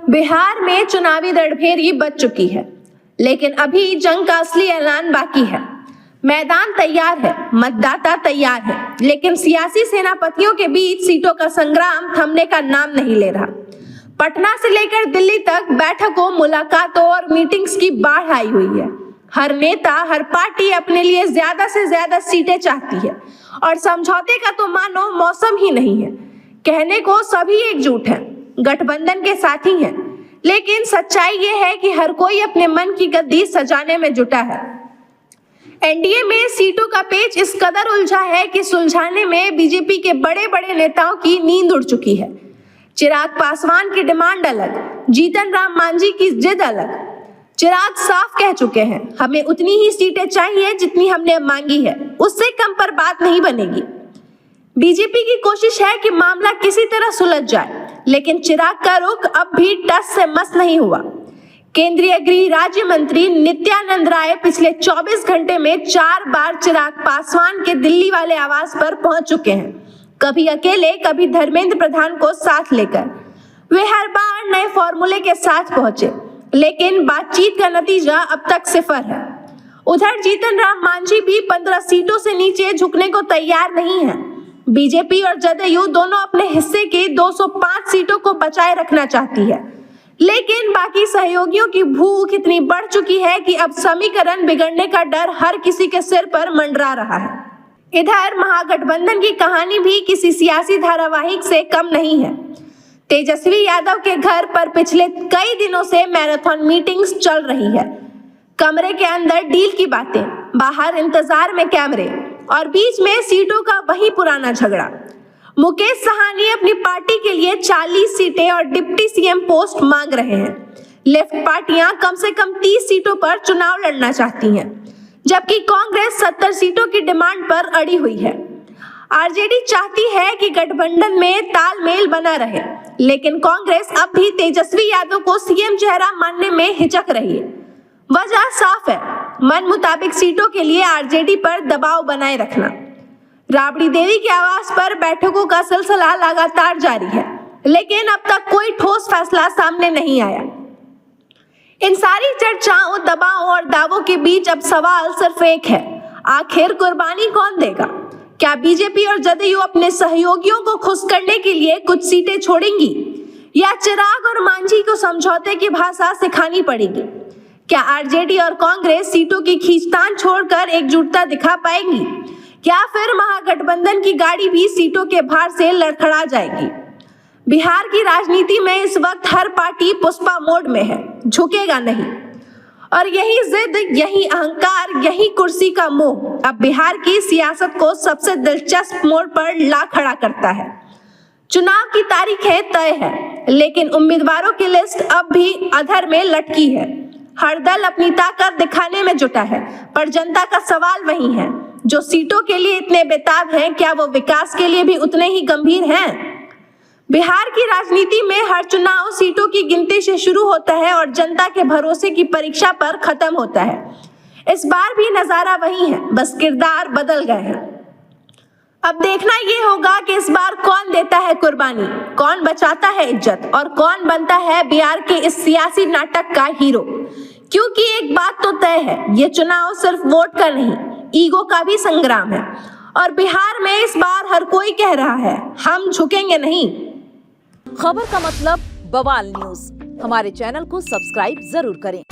बिहार में चुनावी रणभेरी बच चुकी है, लेकिन अभी जंग का असली ऐलान बाकी है। मैदान तैयार है, मतदाता तैयार है, लेकिन सियासी सेनापतियों के बीच सीटों का संग्राम थमने का नाम नहीं ले रहा। पटना से लेकर दिल्ली तक बैठकों, मुलाकातों और मीटिंग्स की बाढ़ आई हुई है। हर नेता, हर पार्टी अपने लिए ज्यादा से ज्यादा सीटें चाहती है और समझौते का तो मानो मौसम ही नहीं है। कहने को सभी एकजुट हैं, गठबंधन के साथी हैं, लेकिन सच्चाई ये है कि हर कोई अपने मन की गद्दी सजाने में जुटा है। एनडीए में सीटों का पेच इस कदर उलझा है कि सुलझाने में बीजेपी के बड़े बड़े नेताओं की नींद उड़ चुकी है। चिराग पासवान की डिमांड अलग, जीतन राम मांझी की जिद अलग। चिराग साफ कह चुके हैं, हमें उतनी ही सीटें चाहिए जितनी हमने मांगी है, उससे कम पर बात नहीं बनेगी। बीजेपी की कोशिश है कि मामला किसी तरह सुलझ जाए, लेकिन चिराग का रुख अब भी टस से मस नहीं हुआ। केंद्रीय गृह राज्य मंत्री नित्यानंद राय पिछले 24 घंटे में 4 बार चिराग पासवान के दिल्ली वाले आवास पर पहुंच चुके हैं, कभी अकेले, कभी धर्मेंद्र प्रधान को साथ लेकर। वे हर बार नए फॉर्मूले के साथ पहुंचे, लेकिन बातचीत का नतीजा अब तक सिफर है। उधर जीतन राम मांझी भी 15 सीटों से नीचे झुकने को तैयार नहीं है। बीजेपी और जदयू दोनों अपने हिस्से की 205 सीटों को बचाए रखना चाहती है, लेकिन बाकी सहयोगियों की भूख इतनी बढ़ चुकी है कि अब समीकरण बिगड़ने का डर हर किसी के सिर पर मंडरा रहा है। इधर महागठबंधन की कहानी भी किसी सियासी धारावाहिक से कम नहीं है। तेजस्वी यादव के घर पर पिछले कई दिनों से मैराथन मीटिंग्स चल रही है। कमरे के अंदर डील की बातें, बाहर इंतजार में कैमरे और बीच में सीटों का वही पुराना झगड़ा। मुकेश साहनी अपनी पार्टी के लिए 40 सीटें और डिप्टी सीएम पोस्ट मांग रहे हैं। लेफ्ट पार्टियां कम से कम 30 सीटों पर चुनाव लड़ना चाहती हैं, जबकि कांग्रेस 70 सीटों की डिमांड पर अड़ी हुई है। आरजेडी चाहती है कि गठबंधन में तालमेल बना रहे, लेकिन कांग्रेस अब भी तेजस्वी यादव को सीएम चेहरा मानने में हिचक रही है। वजह साफ है, मन मुताबिक सीटों के लिए आरजेडी पर दबाव बनाए रखना। राबड़ी देवी के आवास पर बैठकों का सिलसिला लगातार जारी है, लेकिन अब तक कोई ठोस फैसला सामने नहीं आया। इन सारी चर्चाओं, दबाव और दावों के बीच अब सवाल सिर्फ एक है, आखिर कुर्बानी कौन देगा? क्या बीजेपी और जदयू अपने सहयोगियों को खुश करने के लिए कुछ सीटें छोड़ेंगी, या चिराग और मांझी को समझौते की भाषा सिखानी पड़ेगी? क्या आरजेडी और कांग्रेस सीटों की खींचतान छोड़कर एकजुटता दिखा पाएंगी, या फिर महागठबंधन की गाड़ी भी सीटों के भार से लड़खड़ा जाएगी? बिहार की राजनीति में इस वक्त हर पार्टी पुष्पा मोड में है, झुकेगा नहीं। और यही जिद, यही अहंकार, यही कुर्सी का मोह अब बिहार की सियासत को सबसे दिलचस्प मोड़ पर ला खड़ा करता है। चुनाव की तारीखें तय है, लेकिन उम्मीदवारों की लिस्ट अब भी अधर में लटकी है। हर दल अपनी ताकत दिखाने में जुटा है, पर जनता का सवाल वही है, जो सीटों के लिए इतने बेताब हैं, क्या वो विकास के लिए भी उतने ही गंभीर हैं? बिहार की राजनीति में हर चुनाव सीटों की गिनती से शुरू होता है और जनता के भरोसे की परीक्षा पर खत्म होता है। इस बार भी नजारा वही है, बस किरदार बदल गए हैं। अब देखना ये होगा कि इस बार कौन देता है कुर्बानी, कौन बचाता है इज्जत और कौन बनता है बिहार के इस सियासी नाटक का हीरो। क्योंकि एक बात तो तय है, ये चुनाव सिर्फ वोट का नहीं, ईगो का भी संग्राम है। और बिहार में इस बार हर कोई कह रहा है, हम झुकेंगे नहीं। खबर का मतलब बवाल न्यूज। हमारे चैनल को सब्सक्राइब जरूर करें।